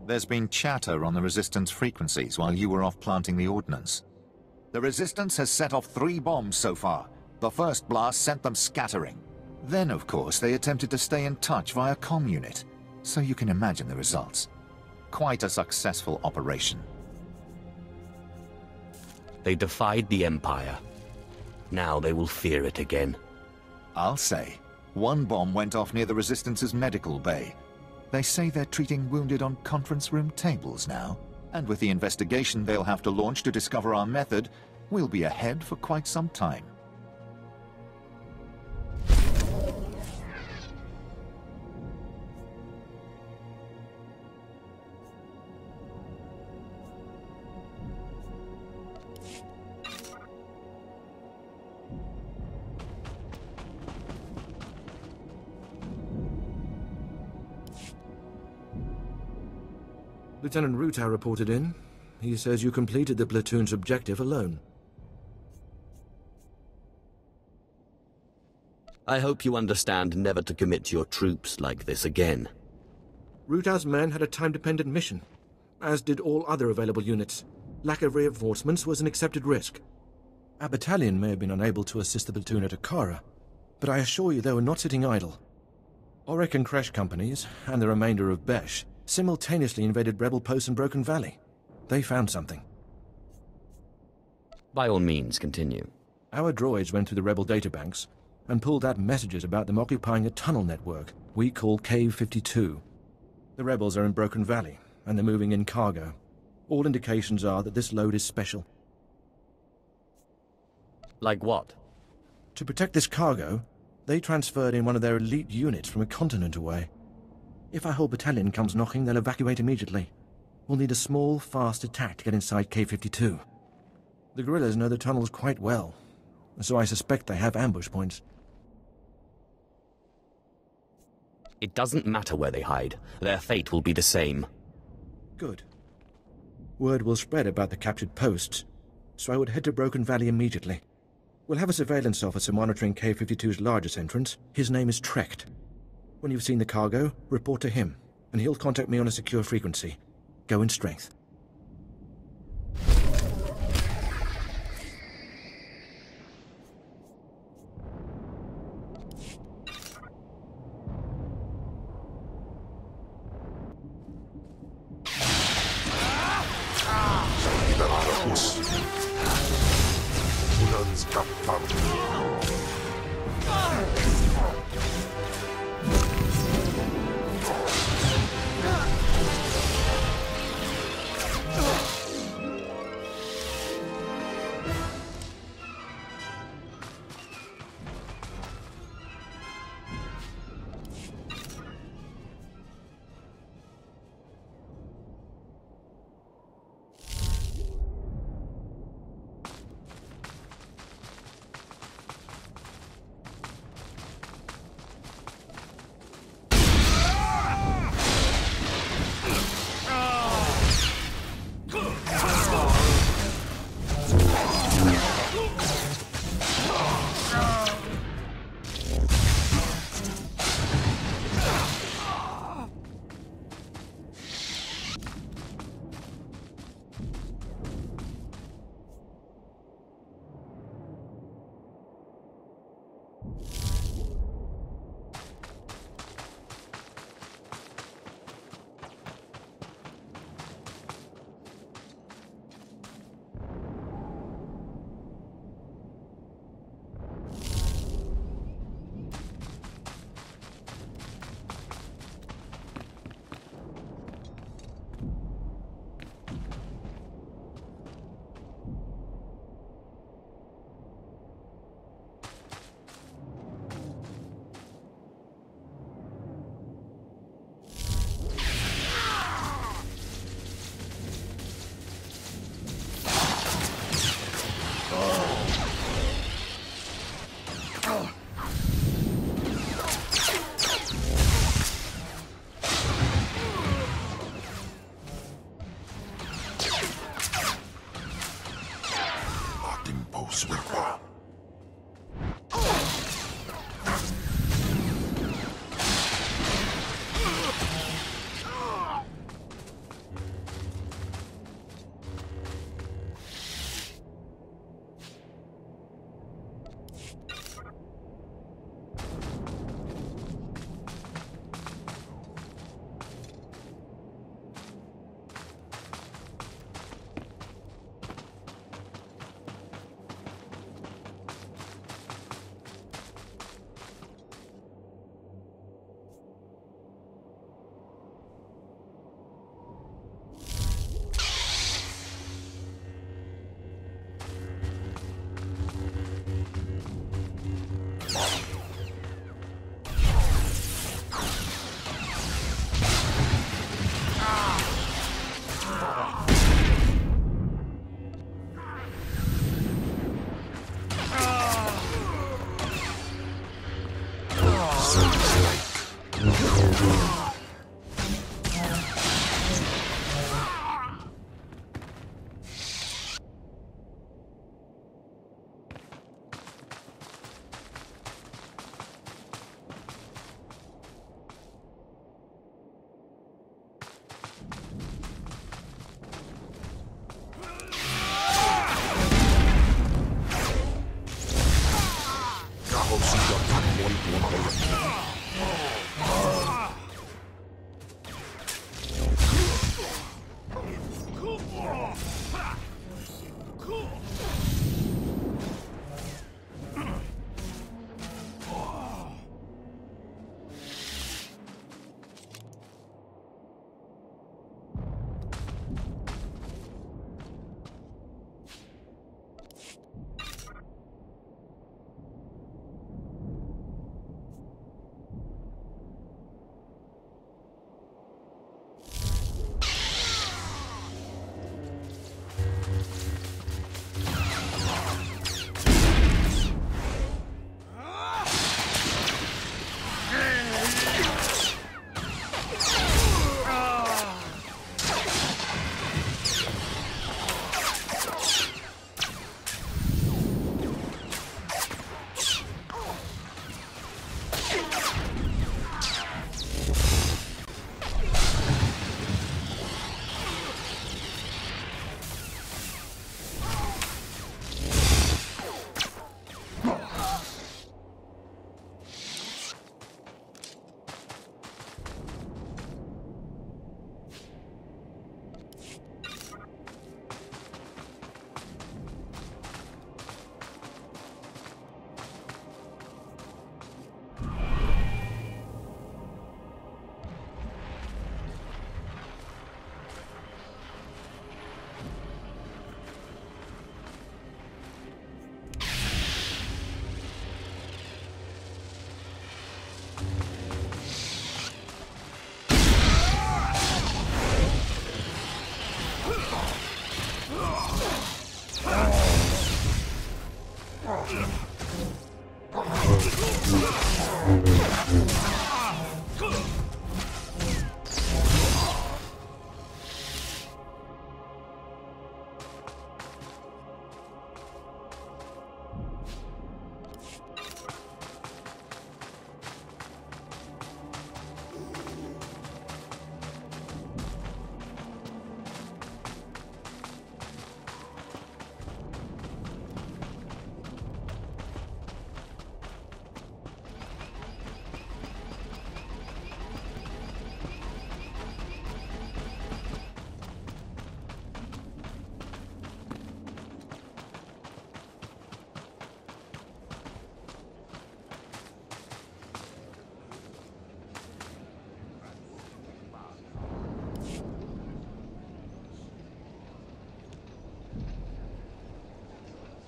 There's been chatter on the Resistance frequencies while you were off planting the ordnance. The Resistance has set off 3 bombs so far. The first blast sent them scattering. Then, of course, they attempted to stay in touch via comm unit. So you can imagine the results. Quite a successful operation. They defied the Empire. Now they will fear it again. I'll say. 1 bomb went off near the Resistance's medical bay. They say they're treating wounded on conference room tables now. And with the investigation they'll have to launch to discover our method, we'll be ahead for quite some time. Lieutenant Ruta reported in. He says you completed the platoon's objective alone. I hope you understand never to commit your troops like this again. Ruta's men had a time-dependent mission, as did all other available units. Lack of reinforcements was an accepted risk. Our battalion may have been unable to assist the platoon at Akara, but I assure you they were not sitting idle. Auric and Kresh companies, and the remainder of Besh, simultaneously invaded rebel posts in Broken Valley. They found something. By all means, continue. Our droids went through the rebel databanks and pulled out messages about them occupying a tunnel network we call Cave 52. The rebels are in Broken Valley, and they're moving in cargo. All indications are that this load is special. Like what? To protect this cargo, they transferred in one of their elite units from a continent away. If our whole battalion comes knocking, they'll evacuate immediately. We'll need a small, fast attack to get inside K-52. The guerrillas know the tunnels quite well, so I suspect they have ambush points. It doesn't matter where they hide. Their fate will be the same. Good. Word will spread about the captured posts, so I would head to Broken Valley immediately. We'll have a surveillance officer monitoring K-52's largest entrance. His name is Trecht. When you've seen the cargo, report to him, and he'll contact me on a secure frequency. Go in strength.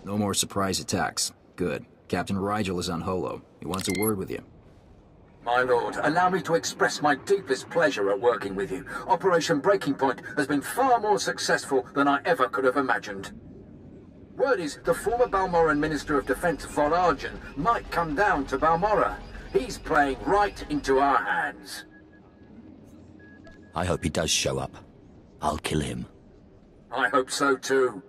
No more surprise attacks. Good. Captain Rigel is on Holo. He wants a word with you. My lord, allow me to express my deepest pleasure at working with you. Operation Breaking Point has been far more successful than I ever could have imagined. Word is the former Balmoran Minister of Defense Volargen might come down to Balmora. He's playing right into our hands. I hope he does show up. I'll kill him. I hope so too.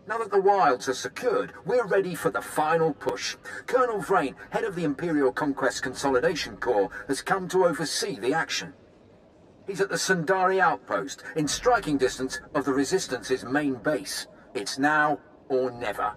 Now that the wilds are secured, we're ready for the final push. Colonel Vrain, head of the Imperial Conquest Consolidation Corps, has come to oversee the action. He's at the Sundari outpost, in striking distance of the Resistance's main base. It's now or never.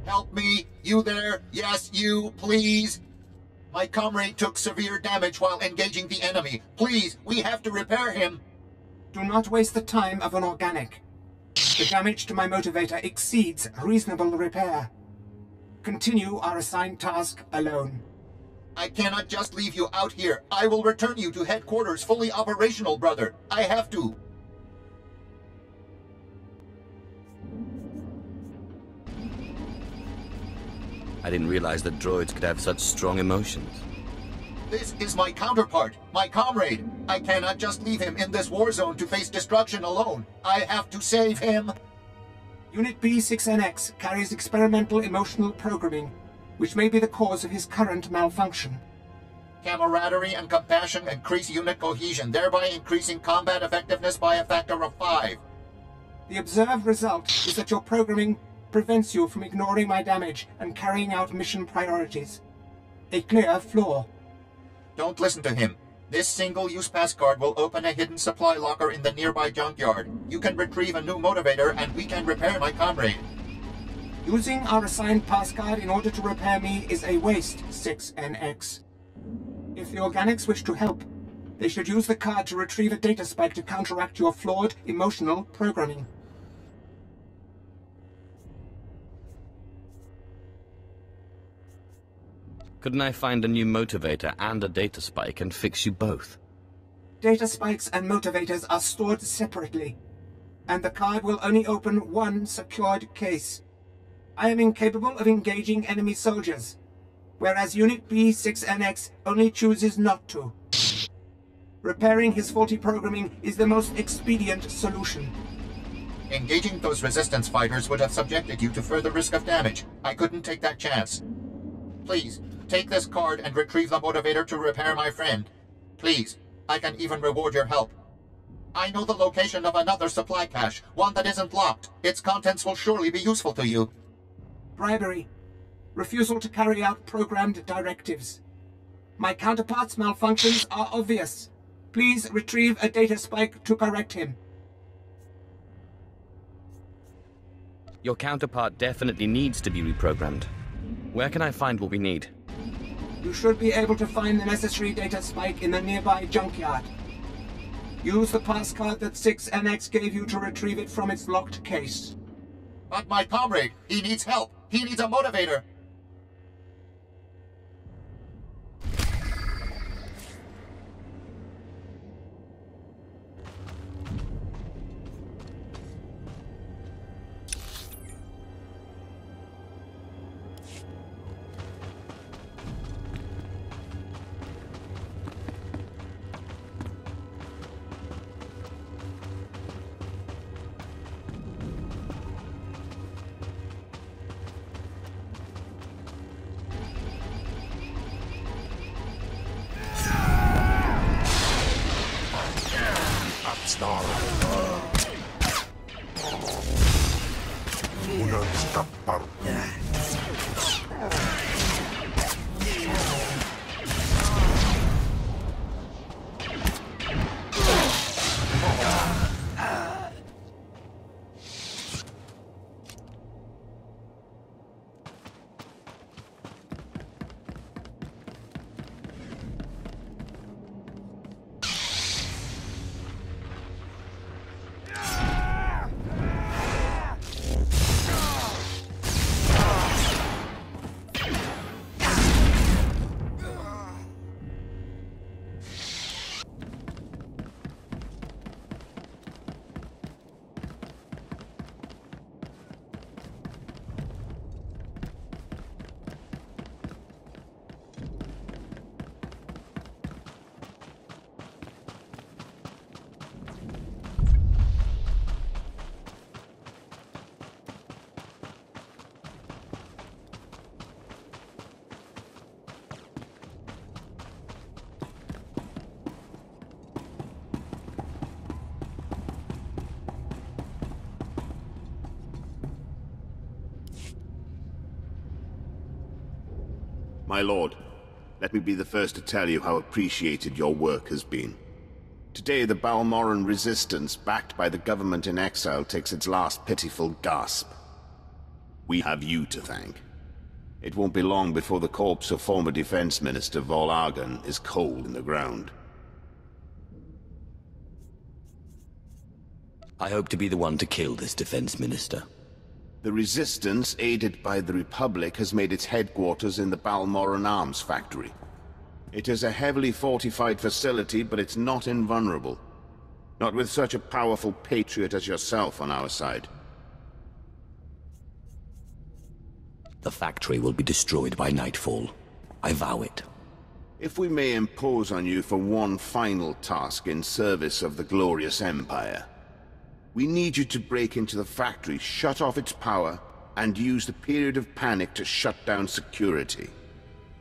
Help me! You there? Yes, you, please! My comrade took severe damage while engaging the enemy. Please, we have to repair him! Do not waste the time of an organic. The damage to my motivator exceeds reasonable repair. Continue our assigned task alone. I cannot just leave you out here. I will return you to headquarters fully operational, brother. I have to. I didn't realize that droids could have such strong emotions. This is my counterpart, my comrade. I cannot just leave him in this war zone to face destruction alone. I have to save him. Unit B6NX carries experimental emotional programming, which may be the cause of his current malfunction. Camaraderie and compassion increase unit cohesion, thereby increasing combat effectiveness by a factor of 5. The observed result is that your programming prevents you from ignoring my damage and carrying out mission priorities. A clear flaw. Don't listen to him. This single-use pass card will open a hidden supply locker in the nearby junkyard. You can retrieve a new motivator and we can repair my comrade. Using our assigned pass card in order to repair me is a waste, 6NX. If the organics wish to help, they should use the card to retrieve a data spike to counteract your flawed emotional programming. Couldn't I find a new motivator and a data spike and fix you both? Data spikes and motivators are stored separately, and the card will only open one secured case. I am incapable of engaging enemy soldiers, whereas Unit B6NX only chooses not to. Repairing his faulty programming is the most expedient solution. Engaging those resistance fighters would have subjected you to further risk of damage. I couldn't take that chance. Please, take this card and retrieve the motivator to repair my friend. Please, I can even reward your help. I know the location of another supply cache, one that isn't locked. Its contents will surely be useful to you. Bribery. Refusal to carry out programmed directives. My counterpart's malfunctions are obvious. Please retrieve a data spike to correct him. Your counterpart definitely needs to be reprogrammed. Where can I find what we need? You should be able to find the necessary data spike in the nearby junkyard. Use the pass card that 6NX gave you to retrieve it from its locked case. But my comrade, he needs help. He needs a motivator. My lord, let me be the first to tell you how appreciated your work has been. Today the Balmoran resistance, backed by the government in exile, takes its last pitiful gasp. We have you to thank. It won't be long before the corpse of former Defense Minister Vol Argon is cold in the ground. I hope to be the one to kill this Defense Minister. The Resistance, aided by the Republic, has made its headquarters in the Balmoran Arms Factory. It is a heavily fortified facility, but it's not invulnerable. Not with such a powerful patriot as yourself on our side. The factory will be destroyed by nightfall. I vow it. If we may impose on you for one final task in service of the glorious Empire, we need you to break into the factory, shut off its power, and use the period of panic to shut down security.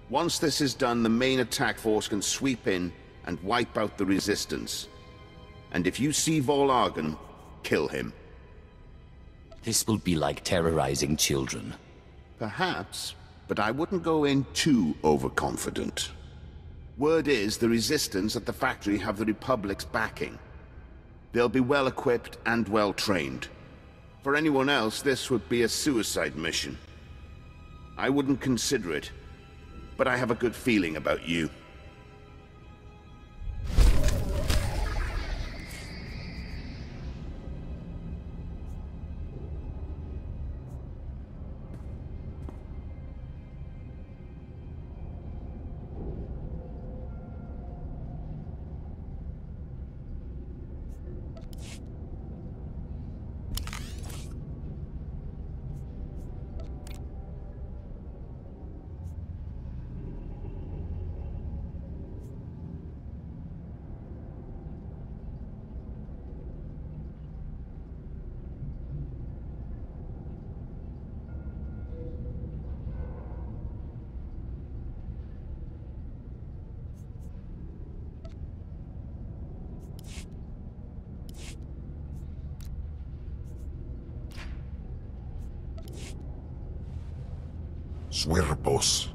Once this is done, the main attack force can sweep in and wipe out the Resistance. And if you see Vol Argon, kill him. This will be like terrorizing children. Perhaps, but I wouldn't go in too overconfident. Word is the Resistance at the factory have the Republic's backing. They'll be well equipped and well trained. For anyone else, this would be a suicide mission. I wouldn't consider it, but I have a good feeling about you. Swerbos.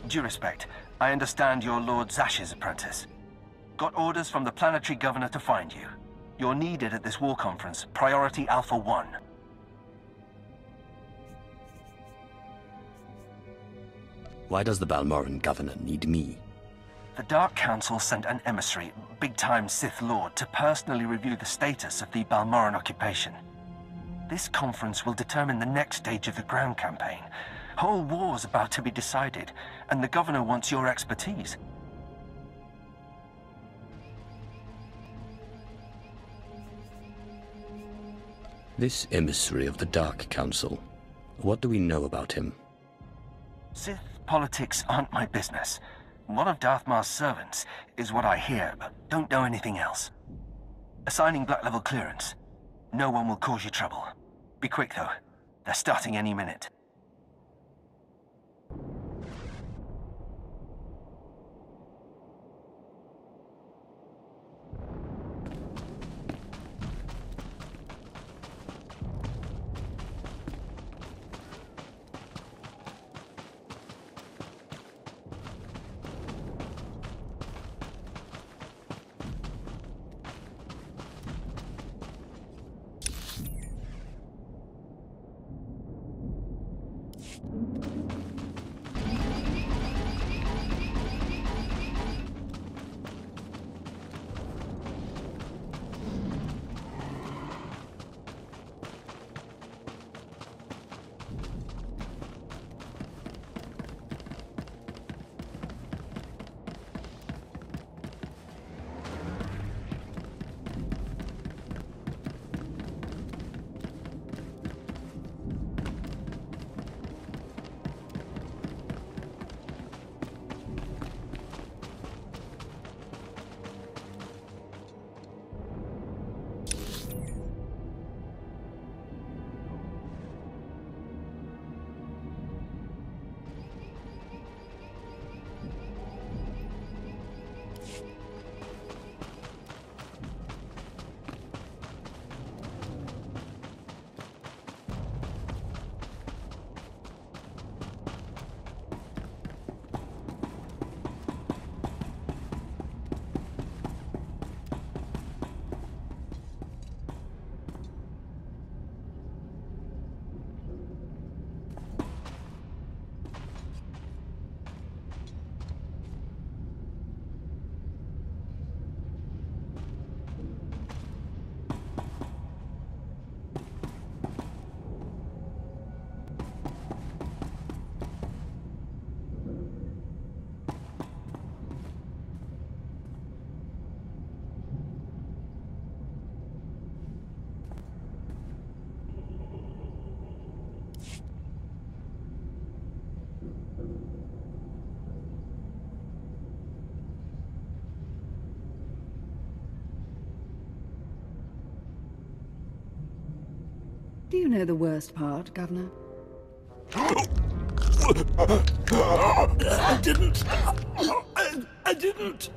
Due respect, I understand you're Lord Zash's apprentice. Got orders from the planetary governor to find you. You're needed at this war conference, Priority Alpha 1. Why does the Balmoran governor need me? The Dark Council sent an emissary, big-time Sith Lord, to personally review the status of the Balmoran occupation. This conference will determine the next stage of the ground campaign. Whole war's about to be decided, and the governor wants your expertise. This emissary of the Dark Council, what do we know about him? Sith politics aren't my business. One of Darth Mar's servants is what I hear, but don't know anything else. Assigning Black Level clearance. No one will cause you trouble. Be quick, though. They're starting any minute. Do you know the worst part, Governor? I didn't. I didn't.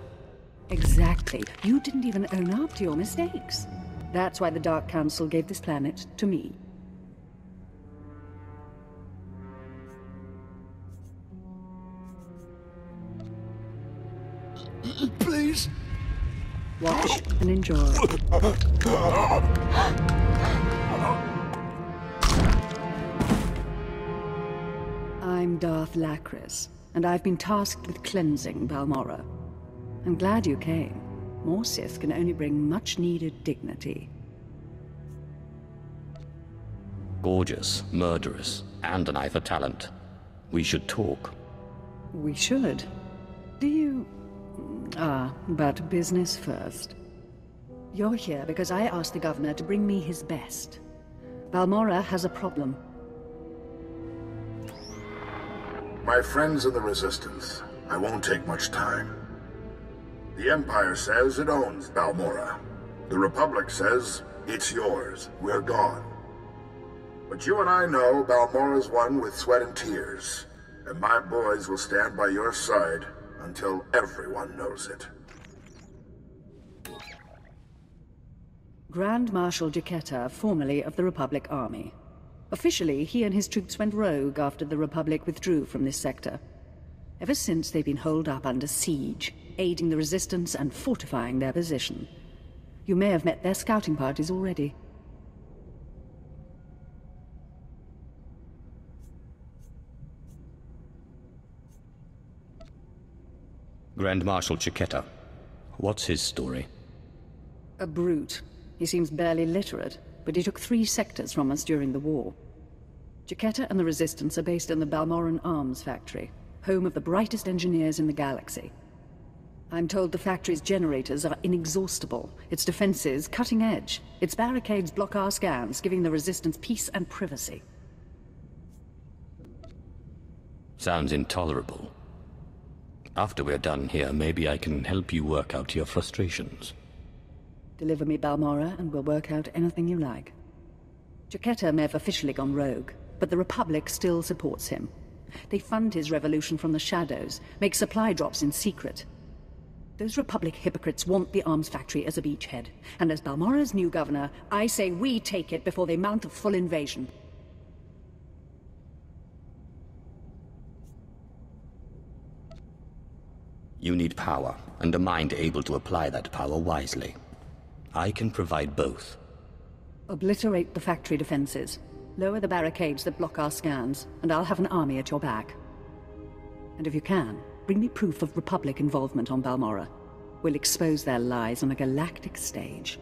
Exactly. You didn't even own up to your mistakes. That's why the Dark Council gave this planet to me. Please. Watch and enjoy. I'm Darth Lacris, and I've been tasked with cleansing Balmorra. I'm glad you came. More Sith can only bring much-needed dignity. Gorgeous, murderous, and an eye for talent. We should talk. We should. Do you... but business first. You're here because I asked the Governor to bring me his best. Balmorra has a problem. My friends in the Resistance, I won't take much time. The Empire says it owns Balmorra. The Republic says it's yours. We're gone. But you and I know Balmorra's won with sweat and tears, and my boys will stand by your side until everyone knows it. Grand Marshal Jaquetta, formerly of the Republic Army. Officially, he and his troops went rogue after the Republic withdrew from this sector. Ever since, they've been holed up under siege, aiding the Resistance and fortifying their position. You may have met their scouting parties already. Grand Marshal Jaquetta. What's his story? A brute. He seems barely literate, but he took 3 sectors from us during the war. Jaquetta and the Resistance are based in the Balmorran Arms Factory, home of the brightest engineers in the galaxy. I'm told the factory's generators are inexhaustible, its defenses cutting edge, its barricades block our scans, giving the Resistance peace and privacy. Sounds intolerable. After we're done here, maybe I can help you work out your frustrations. Deliver me Balmorra, and we'll work out anything you like. Jaquetta may have officially gone rogue, but the Republic still supports him. They fund his revolution from the shadows, make supply drops in secret. Those Republic hypocrites want the arms factory as a beachhead, and as Balmorra's new governor, I say we take it before they mount a full invasion. You need power, and a mind able to apply that power wisely. I can provide both. Obliterate the factory defenses. Lower the barricades that block our scans, and I'll have an army at your back. And if you can, bring me proof of Republic involvement on Balmorra. We'll expose their lies on a galactic stage.